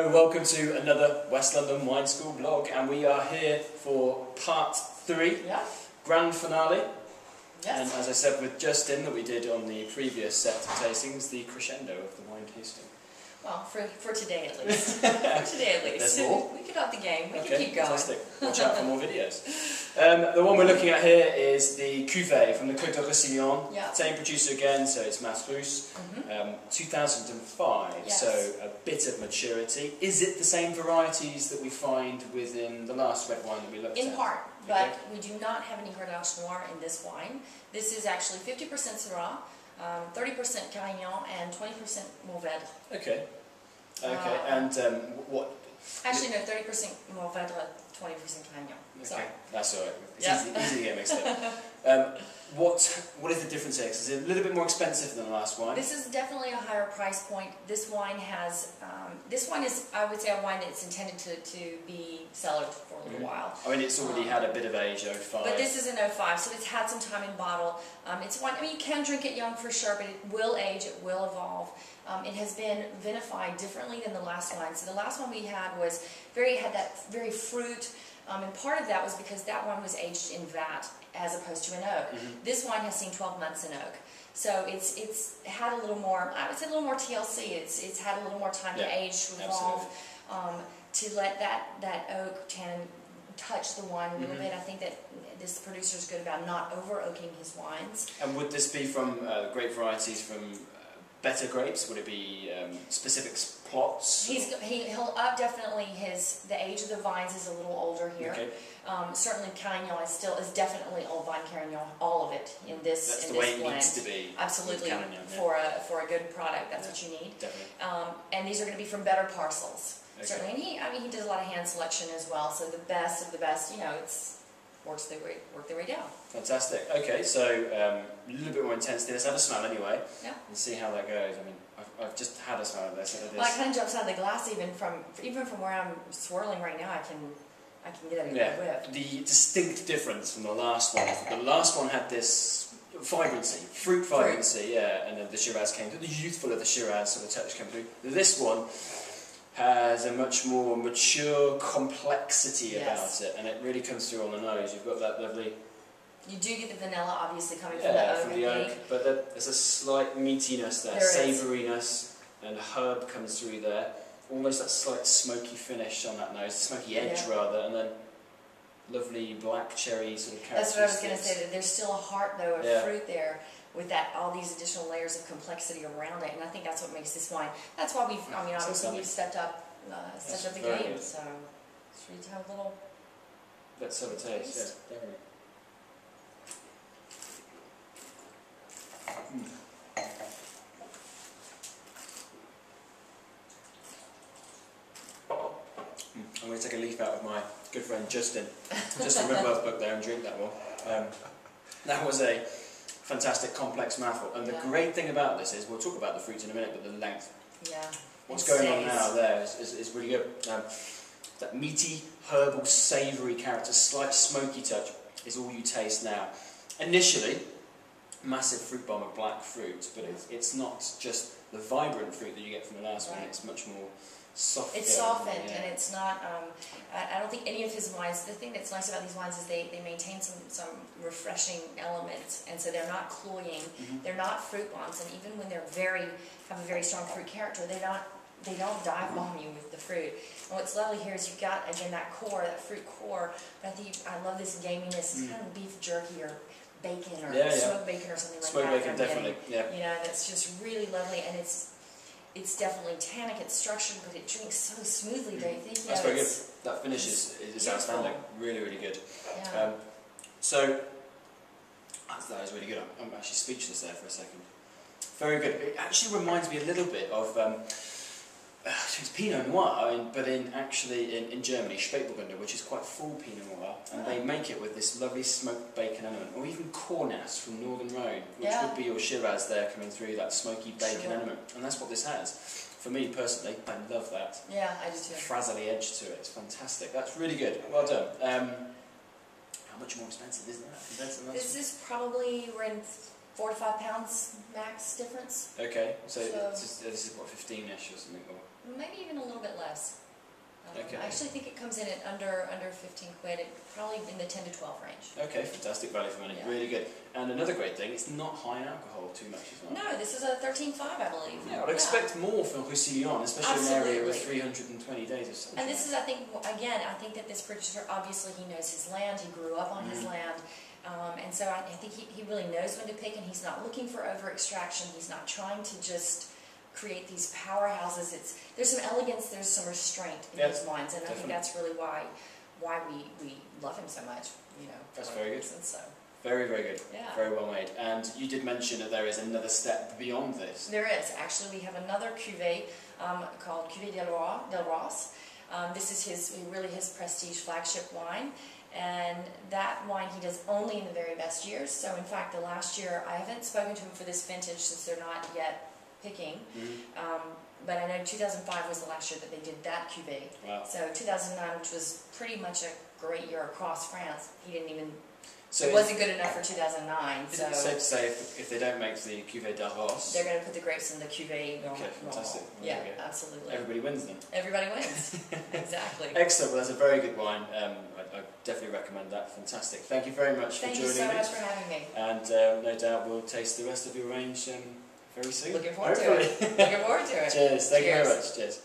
Hello, welcome to another West London Wine School blog, and we are here for part 3, grand finale. Yes. And as I said with Justin that we did on the previous set of tastings, the crescendo of the wine tasting. Well, for today at least. For today at least. There's more? We can up the game. We Okay, can keep going. fantastic. Watch out for more videos. The one we're looking at here is the Cuvee from the Cotes du Roussillon. Yeah. Same producer again, so it's Rous. 2005, Yes. so a bit of maturity. Is it the same varieties that we find within the last red wine that we looked at? In part, but we do not have any Grenache Noir in this wine. This is actually 50% Syrah, 30% Carignan, and 20% Mourvèdre. Okay. Okay, and what? Actually, no, 30% Mourvèdre, 20% Carignan. Okay, Sorry. that's alright. It's Yeah. easy to get mixed up. What is the difference here? 'Cause it's a little bit more expensive than the last wine. This is definitely a higher price point. This wine has, this one is, I would say, a wine that's intended to be cellared for a little while. I mean, it's already had a bit of age, 05. But this is an 05, so it's had some time in bottle. It's one, I mean, you can drink it young for sure, but it will age, it will evolve. It has been vinified differently than the last wine. So the last one we had had that very fruit, and part of that was because that one was aged in vat as opposed to in oak. This wine has seen 12 months in oak. So it's had a little more, I would say a little more TLC. It's had a little more time to age, to evolve, to let that oak tannin touch the wine a little bit. I think that this producer is good about not over-oaking his wines. And would this be from grape varieties from better grapes? Would it be specific plots? He'll up definitely the age of the vines is a little older here. Okay. Certainly Carignan is definitely old vine Carignan, all of it in this That's in the way this it blend. needs to be. Absolutely, Carignan, for a good product, that's what you need. Definitely. And these are going to be from better parcels. Okay. Certainly, and he does a lot of hand selection as well. So the best of the best, work their way down. Fantastic. Okay, so a little bit more intensity. Let's have a smell anyway. Yeah. And see how that goes. I mean, I've just had a smell of this. Well, it kind of jumps out of the glass even from where I'm swirling right now. I can get a good whip. The distinct difference from the last one. The last one had this vibrancy, fruit vibrancy, and then the Shiraz came through. The youthful of the Shiraz sort of touch came through. This one has a much more mature complexity about it, and it really comes through on the nose. You've got that lovely. You do get the vanilla, obviously, coming from the oak. But there's a slight meatiness there, savouriness, and herb comes through there. Almost that slight smoky finish on that nose, smoky edge rather, and then lovely black cherry sort of characteristics. That's what I was going to say. That there's still a heart though of fruit there, with all these additional layers of complexity around it, and I think that's what makes this wine. That's why obviously we've stepped up the game. Good. So should we have a little? Let's have a taste. Yeah, definitely. I'm going to take a leaf out of my good friend Justin Griffin book there and drink that one. That was a fantastic complex mouthful, and the great thing about this is, we'll talk about the fruits in a minute, but the length. Yeah. What's going on now there is really good. That meaty, herbal, savoury character, slight smoky touch is all you taste now. Initially, massive fruit bomb of black fruit, but it's not just the vibrant fruit that you get from the last one, it's much more soft. It's softened, and it's not, I don't think any of his wines, the thing that's nice about these wines is they maintain some refreshing elements, and so they're not cloying, they're not fruit bombs, and even when have a very strong fruit character, they don't dive bomb you with the fruit. And what's lovely here is you've got, again, that fruit core, but I love this gaminess. It's kind of beef jerky or bacon or smoked bacon or something like that. Smoked bacon, definitely, that's just really lovely, and it's definitely tannic, it's structured, but it drinks so smoothly, don't you think? That's very good. That finish is outstanding. Really, really good. Yeah. So, that is really good. I'm actually speechless there for a second. Very good. It actually reminds me a little bit of it's Pinot Noir, but in Germany, Spätburgunder, which is quite full Pinot Noir, and they make it with this lovely smoked bacon element, or even Cornas from Northern Rhone, which would be your Shiraz there coming through, that smoky bacon element, and that's what this has. For me personally, I love that. Yeah, I do too. Frazzly edge to it. It's fantastic. That's really good. Well done. How much more expensive is that compared to the last one? This is probably, we're in 4 to 5 pounds max difference. Okay, so this is what, 15-ish or something? Or? maybe even a little bit less. Okay. I actually think it comes in at under 15 quid, probably in the 10 to 12 range. Okay, fantastic value for money, Yeah. really good. And another great thing, it's not high in alcohol too much as well. No, this is a 13.5, I believe. Yeah, I'd expect more from Roussillon, especially in an area with 320 days of sunshine. And this is, I think, again, I think that this producer, obviously he knows his land, he grew up on his land, and so I think he really knows when to pick, and he's not looking for over-extraction, he's not trying to just create these powerhouses. There's some elegance, there's some restraint in his wines, and I think that's really why we love him so much. You know, that's very good. So. Very, very good. Yeah. Very well made. And you did mention that there is another step beyond this. There is. Actually, we have another cuvee called Cuvee del Rous. This is his prestige flagship wine. And that wine he does only in the very best years. So in fact, the last year, I haven't spoken to him for this vintage since they're not yet picking. But I know 2005 was the last year that they did that cuvee. Wow. So 2009, which was pretty much a great year across France, he didn't even... So it wasn't good enough for 2009. Is it safe to say if they don't make the Cuvée del Rous, they're going to put the grapes in the Cuvée. Okay, fantastic. Yeah, absolutely. Everybody wins then. Everybody wins. Exactly. Excellent. Well, that's a very good wine. I definitely recommend that. Fantastic. Thank you very much for joining me. Thank you so much for having me. And no doubt we'll taste the rest of your range very soon. Looking forward to it. Looking forward to it. Cheers. Thank you very much. Cheers.